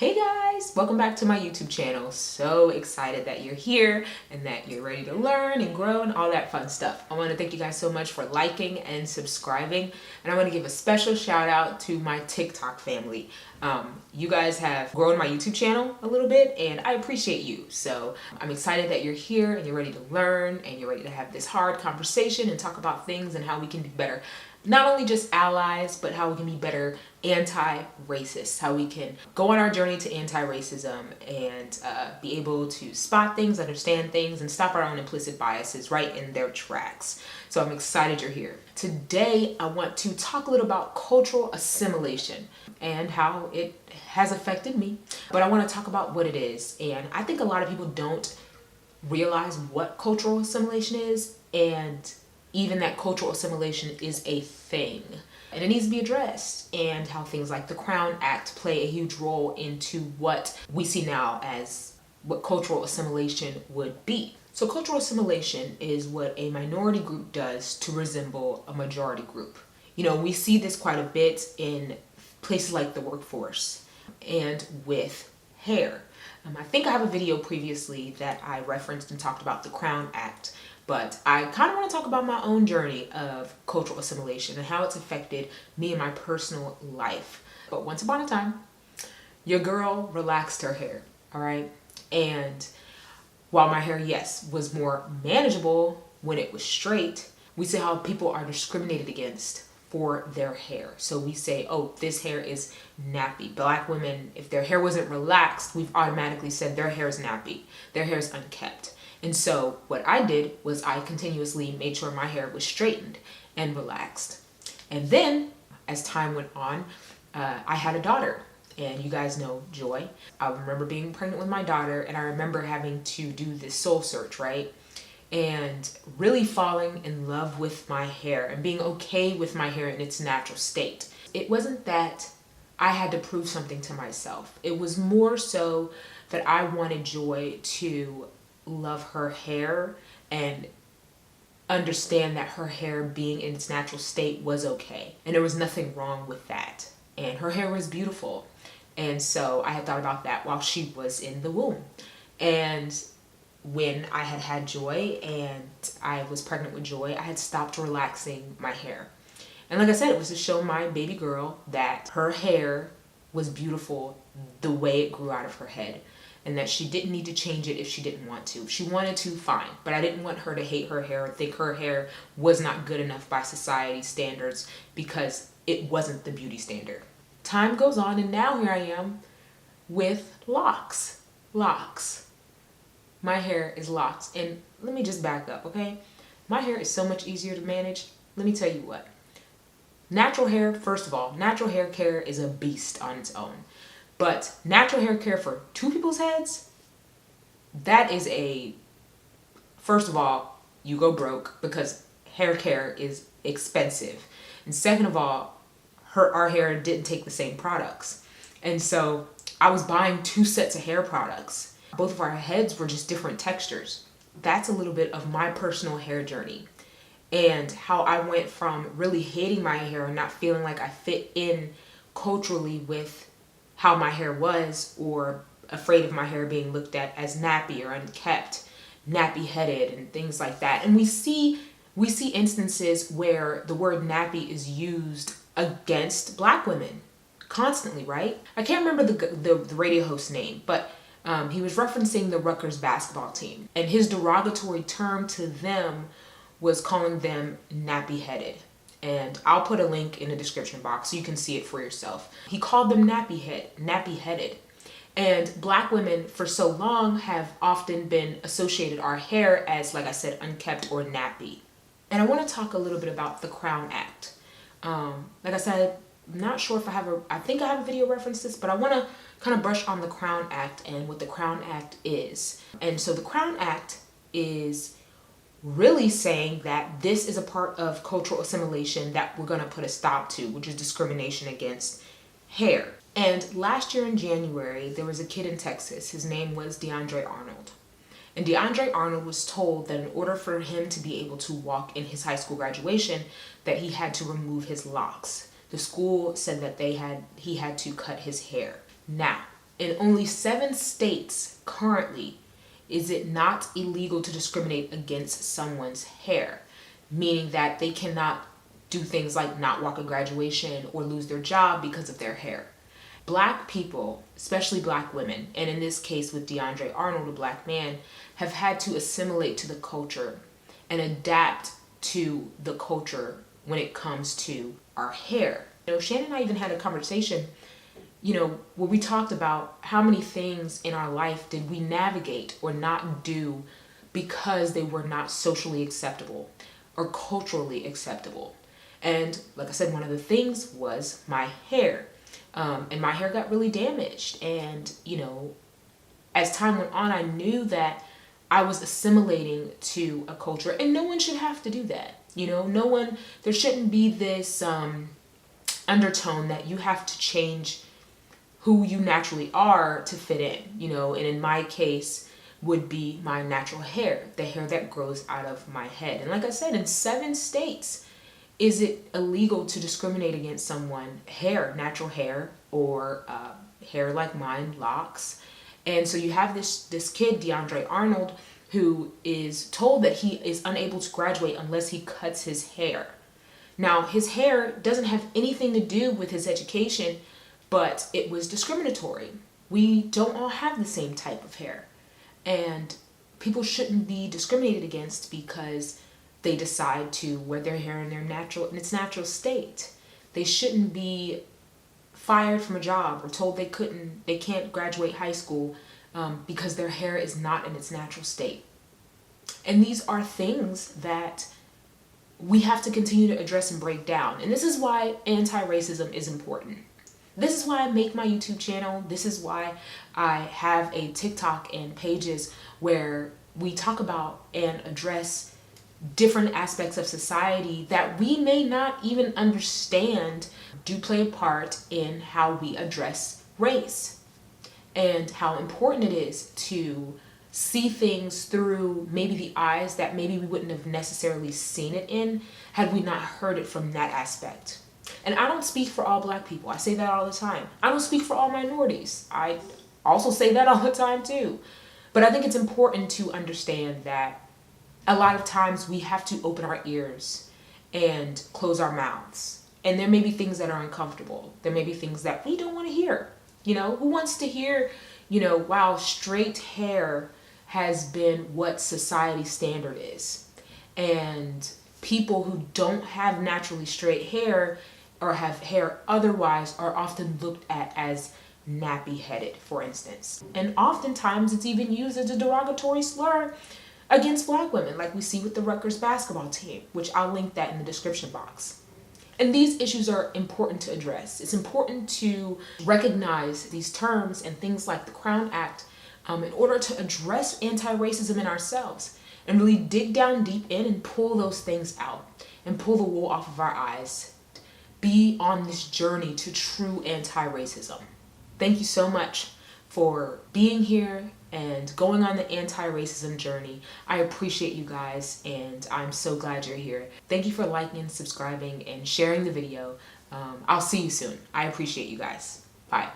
Hey guys, welcome back to my YouTube channel. So excited that you're here and that you're ready to learn and grow and all that fun stuff. I want to thank you guys so much for liking and subscribing, and I want to give a special shout out to my TikTok family. You guys have grown my YouTube channel a little bit and I appreciate you. So I'm excited that you're here and you're ready to learn and you're ready to have this hard conversation and talk about things and how we can be better. Not only just allies, but how we can be better anti-racist, how we can go on our journey to anti-racism and be able to spot things, understand things, and stop our own implicit biases right in their tracks. So I'm excited you're here. Today, I want to talk a little about cultural assimilation and how it has affected me. But I want to talk about what it is. And I think a lot of people don't realize what cultural assimilation is, and even that cultural assimilation is a thing and it needs to be addressed, and how things like the Crown Act play a huge role into what we see now as what cultural assimilation would be. So cultural assimilation is what a minority group does to resemble a majority group. You know, we see this quite a bit in places like the workforce and with hair. I think I have a video previously that I referenced and talked about the Crown Act, but I kind of want to talk about my own journey of cultural assimilation and how it's affected me in my personal life. But once upon a time, your girl relaxed her hair, all right? And while my hair, yes, was more manageable when it was straight, we see how people are discriminated against for their hair. So we say, oh, this hair is nappy. Black women, if their hair wasn't relaxed, we've automatically said their hair is nappy. Their hair is unkept. And so what I did was I continuously made sure my hair was straightened and relaxed. And then as time went on, I had a daughter. And you guys know Joy. I remember being pregnant with my daughter, and I remember having to do this soul search, right? And really falling in love with my hair and being okay with my hair in its natural state. It wasn't that I had to prove something to myself. It was more so that I wanted Joy to love her hair and understand that her hair being in its natural state was okay. And there was nothing wrong with that. And her hair was beautiful. And so I had thought about that while she was in the womb. And when I had had Joy and I was pregnant with Joy, I had stopped relaxing my hair. And like I said, it was to show my baby girl that her hair was beautiful the way it grew out of her head, and that she didn't need to change it if she didn't want to. If she wanted to, fine. But I didn't want her to hate her hair or think her hair was not good enough by society standards because it wasn't the beauty standard. Time goes on, and now here I am with locks. Locks. My hair is locks. And let me just back up, okay? My hair is so much easier to manage. Let me tell you what. Natural hair, first of all, natural hair care is a beast on its own. But natural hair care for two people's heads, that is first of all, you go broke because hair care is expensive. And second of all, our hair didn't take the same products. And so I was buying two sets of hair products. Both of our heads were just different textures. That's a little bit of my personal hair journey and how I went from really hating my hair and not feeling like I fit in culturally with how my hair was, or afraid of my hair being looked at as nappy or unkept, nappy-headed and things like that. And we see instances where the word nappy is used against Black women constantly, right? I can't remember the radio host's name, but he was referencing the Rutgers basketball team, and his derogatory term to them was calling them nappy-headed. And I'll put a link in the description box so you can see it for yourself. He called them nappy-headed. And Black women for so long have often been associated our hair as, like I said, unkept or nappy. And I want to talk a little bit about the Crown Act. Like I said, I'm not sure if I think I have a video reference this, but I want to kind of brush on the Crown Act and what the Crown Act is. And so the Crown Act is really saying that this is a part of cultural assimilation that we're going to put a stop to, which is discrimination against hair. And last year in January, there was a kid in Texas. His name was DeAndre Arnold. And DeAndre Arnold was told that in order for him to be able to walk in his high school graduation, that he had to remove his locks. The school said that he had to cut his hair. Now, In only 7 states currently is it not illegal to discriminate against someone's hair, meaning that they cannot do things like not walk a graduation or lose their job because of their hair. Black people, especially Black women, and in this case with DeAndre Arnold, a Black man, have had to assimilate to the culture and adapt to the culture when it comes to our hair. Shannon and I even had a conversation, where we talked about how many things in our life did we navigate or not do because they were not socially acceptable or culturally acceptable. And like I said, one of the things was my hair. And my hair got really damaged. And, as time went on, I knew that I was assimilating to a culture, and no one should have to do that. There shouldn't be this undertone that you have to change who you naturally are to fit in, and in my case would be my natural hair, the hair that grows out of my head. And like I said, in 7 states, is it illegal to discriminate against someone, natural hair, or hair like mine, locks? And so you have this kid, DeAndre Arnold, who is told that he is unable to graduate unless he cuts his hair. Now, his hair doesn't have anything to do with his education, but it was discriminatory. We don't all have the same type of hair. And people shouldn't be discriminated against because they decide to wear their hair in its natural state. They shouldn't be fired from a job or told they can't graduate high school because their hair is not in its natural state. And these are things that we have to continue to address and break down. And this is why anti-racism is important. This is why I make my YouTube channel. This is why I have a TikTok and pages where we talk about and address different aspects of society that we may not even understand do play a part in how we address race, and how important it is to see things through maybe the eyes that maybe we wouldn't have necessarily seen it in had we not heard it from that aspect. And I don't speak for all Black people. I say that all the time. I don't speak for all minorities. I also say that all the time too. But I think it's important to understand that a lot of times we have to open our ears and close our mouths. And there may be things that are uncomfortable. There may be things that we don't want to hear. Who wants to hear, wow, straight hair has been what society standard is. And people who don't have naturally straight hair or have hair otherwise are often looked at as nappy-headed, for instance. And oftentimes it's even used as a derogatory slur against Black women, like we see with the Rutgers basketball team, which I'll link that in the description box. And these issues are important to address. It's important to recognize these terms and things like the Crown Act in order to address anti-racism in ourselves and really dig down deep in and pull those things out and pull the wool off of our eyes. Be on this journey to true anti-racism. Thank you so much for being here and going on the anti-racism journey. I appreciate you guys, and I'm so glad you're here. Thank you for liking, subscribing, and sharing the video. I'll see you soon. I appreciate you guys. Bye.